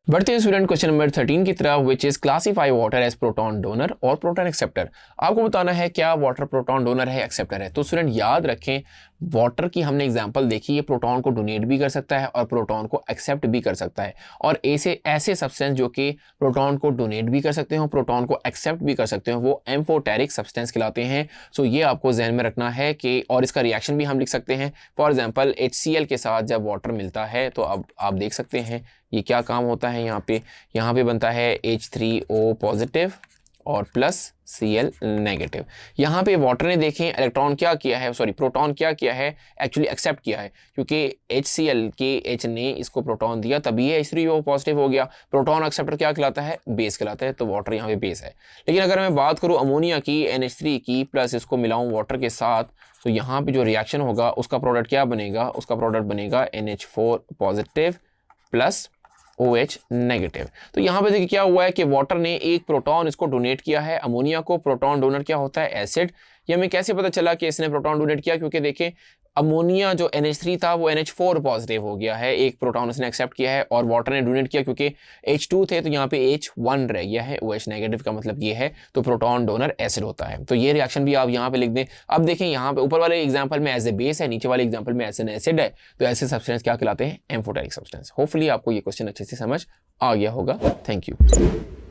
बढ़ते हैं student question number 13 की तरफ, which is classify water as proton donor और प्रोटॉन एक्सेप्टर। आपको बताना है क्या वाटर प्रोटॉन डोनर है, एक्सेप्टर है। तो स्टूडेंट याद रखें, वाटर की हमने एग्जांपल देखी, ये प्रोटॉन को डोनेट भी कर सकता है और प्रोटॉन को एक्सेप्ट भी कर सकता है। और ऐसे ऐसे सब्सटेंस जो कि प्रोटॉन को डोनेट भी कर सकते हो, प्रोटॉन को एक्सेप्ट भी कर सकते हो, वो एम्फोटेरिक सब्सटेंस कहलाते हैं। सो ये आपको जहन में रखना है कि, और इसका रिएक्शन भी हम लिख सकते हैं। फॉर एग्जाम्पल HCl के साथ जब वाटर मिलता है तो अब आप देख सकते हैं ये क्या काम होता है। यहाँ पे बनता है H3O पॉजिटिव और प्लस Cl नेगेटिव। यहाँ पे वाटर ने देखें इलेक्ट्रॉन क्या किया है, सॉरी प्रोटॉन क्या किया है, एक्चुअली एक्सेप्ट किया है, क्योंकि HCl के H ने इसको प्रोटॉन दिया तभी ये H3O पॉजिटिव हो गया। प्रोटॉन एक्सेप्टर क्या कहलाता है, बेस कहलाता है, तो वाटर यहाँ पे बेस है। लेकिन अगर मैं बात करूँ अमोनिया की, NH3 की, प्लस इसको मिलाऊँ वाटर के साथ, तो यहाँ पे जो रिएक्शन होगा उसका प्रोडक्ट क्या बनेगा, उसका प्रोडक्ट बनेगा NH4 positive plus OH negative. तो यहाँ पे देखिए क्या हुआ है कि वाटर ने एक प्रोटॉन इसको डोनेट किया है अमोनिया को। प्रोटॉन डोनर क्या होता है, एसिड। ये हमें कैसे पता चला कि इसने प्रोटॉन डोनेट किया, क्योंकि देखें अमोनिया जो NH3 था वो NH4 पॉजिटिव हो गया है, एक प्रोटॉन उसने एक्सेप्ट किया है, और वाटर ने डोनेट किया क्योंकि H2 थे तो यहाँ पे H1 रह गया है, OH नेगेटिव का मतलब ये है, तो प्रोटॉन डोनर एसिड होता है। तो ये रिएक्शन भी आप यहाँ पे लिख दें। अब देखें यहाँ पे ऊपर वाले एग्जाम्पल में एज ए बेस है, नीचे वाले एग्जाम्पल में एज एन एसिड है, तो ऐसे सब्सटेंस क्या कहलाते हैं, एम्फोटेरिक सब्सटेंस। होपफुली आपको ये क्वेश्चन अच्छे से समझ आ गया होगा। Thank you.